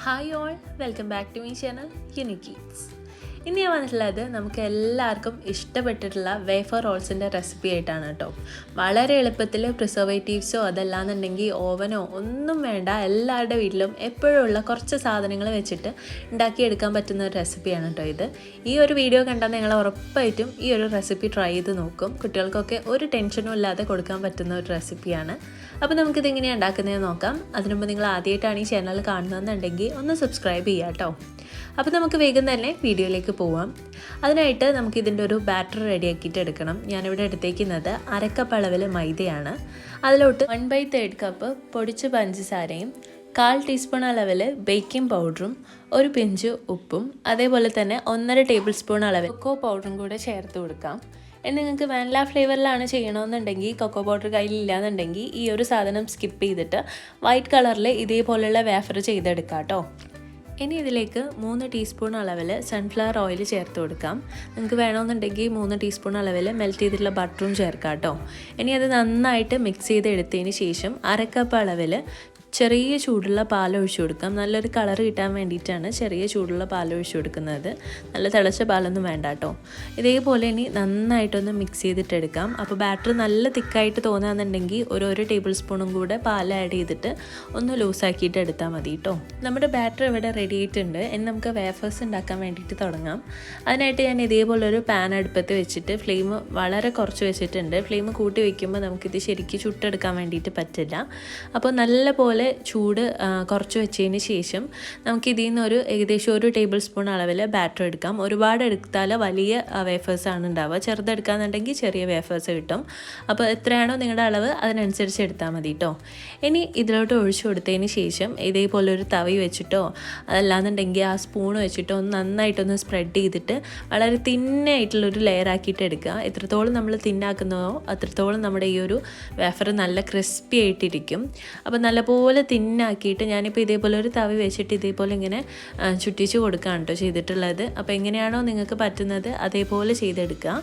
Hi all, welcome back to my channel Unique Eats. ഇന്ന് ഞാൻ വന്നിട്ടുള്ളത് നമുക്ക് എല്ലാവർക്കും ഇഷ്ടപ്പെട്ടിട്ടുള്ള വേഫർ റോൾസിൻ്റെ റെസിപ്പി ആയിട്ടാണ് കേട്ടോ. വളരെ എളുപ്പത്തിൽ പ്രിസർവേറ്റീവ്സോ അതല്ലാന്നുണ്ടെങ്കിൽ ഓവനോ ഒന്നും വേണ്ട, എല്ലാവരുടെ വീട്ടിലും എപ്പോഴുള്ള കുറച്ച് സാധനങ്ങൾ വെച്ചിട്ട് ഉണ്ടാക്കിയെടുക്കാൻ പറ്റുന്ന ഒരു റെസിപ്പിയാണ് കേട്ടോ ഇത്. ഈ ഒരു വീഡിയോ കണ്ടാൽ നിങ്ങൾ ഉറപ്പായിട്ടും ഈ ഒരു റെസിപ്പി ട്രൈ ചെയ്ത് നോക്കും. കുട്ടികൾക്കൊക്കെ ഒരു ടെൻഷനും ഇല്ലാതെ കൊടുക്കാൻ പറ്റുന്ന ഒരു റെസിപ്പിയാണ്. അപ്പോൾ നമുക്കിത് എങ്ങനെയാണ് ഉണ്ടാക്കുന്നതെന്ന് നോക്കാം. അതിനുമുമ്പ് നിങ്ങൾ ആദ്യമായിട്ടാണ് ഈ ചാനൽ കാണുന്നതെന്നുണ്ടെങ്കിൽ ഒന്ന് സബ്സ്ക്രൈബ് ചെയ്യുക കേട്ടോ. അപ്പോൾ നമുക്ക് വേഗം തന്നെ വീഡിയോയിലേക്ക് പോവാം. അതിനായിട്ട് നമുക്ക് ഇതിൻ്റെ ഒരു ബാറ്റർ റെഡിയാക്കിയിട്ട് എടുക്കണം. ഞാനിവിടെ എടുത്തേക്കുന്നത് 1/2 കപ്പ് അളവിൽ മൈദയാണ്. അതിലോട്ട് 1/3 കപ്പ് പൊടിച്ച പഞ്ചസാരയും 1/4 ടീസ്പൂൺ അളവിൽ ബേക്കിംഗ് പൗഡറും ഒരു പിഞ്ച് ഉപ്പും അതേപോലെ തന്നെ 1.5 ടേബിൾ സ്പൂൺ അളവിൽ കൊക്കോ പൗഡറും കൂടെ ചേർത്ത് കൊടുക്കാം. നിങ്ങൾക്ക് വാനില ഫ്ലേവറിലാണ് ചെയ്യണമെന്നുണ്ടെങ്കിൽ കൊക്കോ പൗഡർ കയ്യിലില്ലാന്നുണ്ടെങ്കിൽ ഈ ഒരു സാധനം സ്കിപ്പ് ചെയ്തിട്ട് വൈറ്റ് കളറിൽ ഇതേപോലെയുള്ള വേഫർ ചെയ്തെടുക്കാം കേട്ടോ. ഇനി ഇതിലേക്ക് 3 ടീസ്പൂൺ അളവിൽ സൺഫ്ലവർ ഓയിൽ ചേർത്ത് കൊടുക്കാം. നിങ്ങൾക്ക് വേണമെന്നുണ്ടെങ്കിൽ 3 ടീസ്പൂൺ അളവിൽ മെൽറ്റ് ചെയ്തിട്ടുള്ള ബട്ടറും ചേർക്കാം കേട്ടോ. ഇനി അത് നന്നായിട്ട് മിക്സ് ചെയ്തെടുത്തതിന് ശേഷം 1/2 കപ്പ് അളവിൽ ചെറിയ ചൂടുള്ള പാൽ ഒഴിച്ചു കൊടുക്കാം. നല്ലൊരു കളർ കിട്ടാൻ വേണ്ടിയിട്ടാണ് ചെറിയ ചൂടുള്ള പാൽ ഒഴിച്ചു കൊടുക്കുന്നത്. നല്ല തിളച്ച പാലൊന്നും വേണ്ട കേട്ടോ. ഇതേപോലെ ഇനി നന്നായിട്ടൊന്ന് മിക്സ് ചെയ്തിട്ടെടുക്കാം. അപ്പോൾ ബാറ്റർ നല്ല തിക്കായിട്ട് തോന്നുകയെന്നുണ്ടെങ്കിൽ ഒരു ടേബിൾ സ്പൂണും കൂടെ പാൽ ആഡ് ചെയ്തിട്ട് ഒന്ന് ലൂസാക്കിയിട്ട് എടുത്താൽ മതി കേട്ടോ. നമ്മുടെ ബാറ്റർ ഇവിടെ റെഡി ആയിട്ടുണ്ട്. ഇനി നമുക്ക് വേഫേഴ്സ് ഉണ്ടാക്കാൻ വേണ്ടിയിട്ട് തുടങ്ങാം. അതിനായിട്ട് ഞാൻ ഇതേപോലൊരു പാൻ അടുപ്പത്ത് വെച്ചിട്ട് ഫ്ലെയിം വളരെ കുറച്ച് വെച്ചിട്ടുണ്ട്. ഫ്ലെയിം കൂട്ടി വയ്ക്കുമ്പോൾ നമുക്കിത് ശരിക്കും ചുട്ടെടുക്കാൻ വേണ്ടിയിട്ട് പറ്റില്ല. അപ്പോൾ നല്ല പോലെ ചൂട് കുറച്ച് വെച്ചതിന് ശേഷം നമുക്ക് ഇതിൽ നിന്ന് ഏകദേശം 1 ടേബിൾ സ്പൂൺ അളവിൽ ബാറ്റർ എടുക്കാം. ഒരുപാട് എടുത്താൽ വലിയ വേഫേഴ്സാണ് ഉണ്ടാവുക. ചെറുതെടുക്കാന്നുണ്ടെങ്കിൽ ചെറിയ വേഫേഴ്സ് കിട്ടും. അപ്പോൾ എത്രയാണോ നിങ്ങളുടെ അളവ് അതിനനുസരിച്ച് എടുത്താൽ മതി കേട്ടോ. ഇനി ഇതിലോട്ട് ഒഴിച്ചു കൊടുത്തതിന് ശേഷം ഇതേപോലെ ഒരു തവി വെച്ചിട്ടോ അതല്ലാന്നുണ്ടെങ്കിൽ ആ സ്പൂൺ വെച്ചിട്ടോ ഒന്ന് നന്നായിട്ടൊന്ന് സ്പ്രെഡ് ചെയ്തിട്ട് വളരെ തിന്നായിട്ടുള്ളൊരു ലെയർ ആക്കിയിട്ട് എടുക്കുക. എത്രത്തോളം നമ്മൾ തിന്നാക്കുന്നതോ അത്രത്തോളം നമ്മുടെ ഈ ഒരു വേഫർ നല്ല ക്രിസ്പി ആയിട്ടിരിക്കും. അപ്പോൾ നല്ലപോലെ തിന്നാക്കിയിട്ട് ഞാനിപ്പോൾ ഇതേപോലെ ഒരു തവി വെച്ചിട്ട് ഇതേപോലെ ഇങ്ങനെ ചുറ്റിച്ച് കൊടുക്കുകയാണ് കേട്ടോ ചെയ്തിട്ടുള്ളത്. അപ്പോൾ എങ്ങനെയാണോ നിങ്ങൾക്ക് പറ്റുന്നത് അതേപോലെ ചെയ്തെടുക്കുക.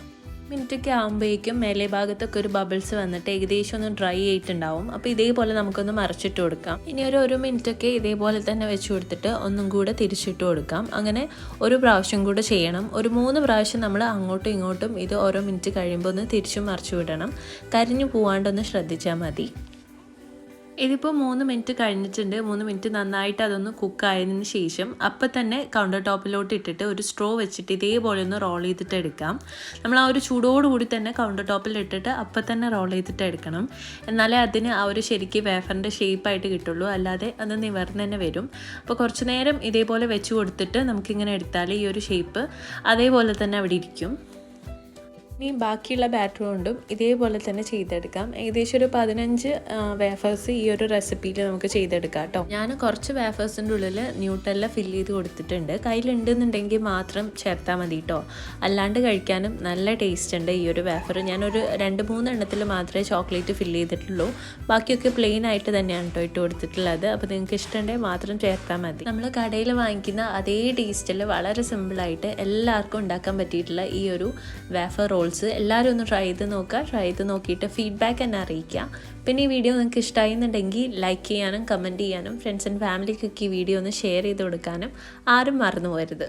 മിനിറ്റൊക്കെ ആകുമ്പോഴേക്കും മേലെ ഭാഗത്തൊക്കെ ഒരു ബബിൾസ് വന്നിട്ട് ഏകദേശം ഒന്ന് ഡ്രൈ ആയിട്ടുണ്ടാവും. അപ്പോൾ ഇതേപോലെ നമുക്കൊന്ന് മറിച്ചിട്ട് കൊടുക്കാം. ഇനി ഒരു മിനിറ്റൊക്കെ ഇതേപോലെ തന്നെ വെച്ച് കൊടുത്തിട്ട് ഒന്നും കൂടെ തിരിച്ചിട്ട് കൊടുക്കാം. അങ്ങനെ ഒരു പ്രാവശ്യം കൂടെ ചെയ്യണം. 3 പ്രാവശ്യം നമ്മൾ അങ്ങോട്ടും ഇങ്ങോട്ടും ഇത് ഓരോ മിനിറ്റ് കഴിയുമ്പോൾ ഒന്ന് തിരിച്ചും മറിച്ചു വിടണം. കരിഞ്ഞു പോവാണ്ടൊന്ന് ശ്രദ്ധിച്ചാൽ മതി. ഇതിപ്പോൾ 3 മിനിറ്റ് കഴിഞ്ഞിട്ടുണ്ട്. 3 മിനിറ്റ് നന്നായിട്ട് അതൊന്ന് കുക്കായതിന് ശേഷം അപ്പം തന്നെ കൗണ്ടർ ടോപ്പിലോട്ട് ഇട്ടിട്ട് ഒരു സ്ട്രോ വെച്ചിട്ട് ഇതേപോലെ ഒന്ന് റോൾ ചെയ്തിട്ട് എടുക്കാം. നമ്മൾ ആ ഒരു ചൂടോടുകൂടി തന്നെ കൗണ്ടർ ടോപ്പിൽ ഇട്ടിട്ട് അപ്പം തന്നെ റോൾ ചെയ്തിട്ട് എടുക്കണം. എന്നാലേ അതിന് ആ ഒരു ശരിക്കും വേഫറിൻ്റെ ഷേപ്പായിട്ട് കിട്ടുള്ളൂ. അല്ലാതെ അത് നിവർന്ന് തന്നെ വരും. അപ്പോൾ കുറച്ച് നേരം ഇതേപോലെ വെച്ച് കൊടുത്തിട്ട് നമുക്കിങ്ങനെ എടുത്താൽ ഈ ഒരു ഷേപ്പ് അതേപോലെ തന്നെ അവിടെ ഇരിക്കും. ഇനി ബാക്കിയുള്ള ബാറ്റർ കൊണ്ടും ഇതേപോലെ തന്നെ ചെയ്തെടുക്കാം. ഏകദേശം ഒരു 15 വേഫേഴ്സ് ഈ ഒരു റെസിപ്പിയിൽ നമുക്ക് ചെയ്തെടുക്കാം കേട്ടോ. ഞാൻ കുറച്ച് വേഫേഴ്സിൻ്റെ ഉള്ളിൽ ന്യൂട്ടെല്ല ഫില്ല് ചെയ്ത് കൊടുത്തിട്ടുണ്ട്. കയ്യിലുണ്ടെന്നുണ്ടെങ്കിൽ മാത്രം ചേർത്താൽ മതി കേട്ടോ. അല്ലാണ്ട് കഴിക്കാനും നല്ല ടേസ്റ്റ് ഉണ്ട് ഈ ഒരു വേഫർ. ഞാനൊരു 2-3 എണ്ണത്തിൽ മാത്രമേ ചോക്ലേറ്റ് ഫില്ല് ചെയ്തിട്ടുള്ളൂ. ബാക്കിയൊക്കെ പ്ലെയിൻ ആയിട്ട് തന്നെയാണ് കേട്ടോ ഇട്ട് കൊടുത്തിട്ടുള്ളത്. അപ്പോൾ നിങ്ങൾക്ക് ഇഷ്ടമുണ്ടെങ്കിൽ മാത്രം ചേർത്താൽ മതി. നമ്മൾ കടയിൽ വാങ്ങിക്കുന്ന അതേ ടേസ്റ്റിൽ വളരെ സിമ്പിളായിട്ട് എല്ലാവർക്കും ഉണ്ടാക്കാൻ പറ്റിയിട്ടുള്ള ഈ ഒരു വേഫർ റോൾ എല്ലാവരും ഒന്ന് ട്രൈ ചെയ്ത് നോക്കുക. ട്രൈ ചെയ്ത് നോക്കിയിട്ട് ഫീഡ്ബാക്ക് എന്നെ അറിയിക്കുക. പിന്നെ ഈ വീഡിയോ നിങ്ങൾക്ക് ഇഷ്ടമായി എന്നുണ്ടെങ്കിൽ ലൈക്ക് ചെയ്യാനും കമൻറ്റ് ചെയ്യാനും ഫ്രണ്ട്സ് ആൻഡ് ഫാമിലിക്കൊക്കെ ഈ വീഡിയോ ഒന്ന് ഷെയർ ചെയ്ത് കൊടുക്കാനും ആരും മറന്നു പോകരുത്.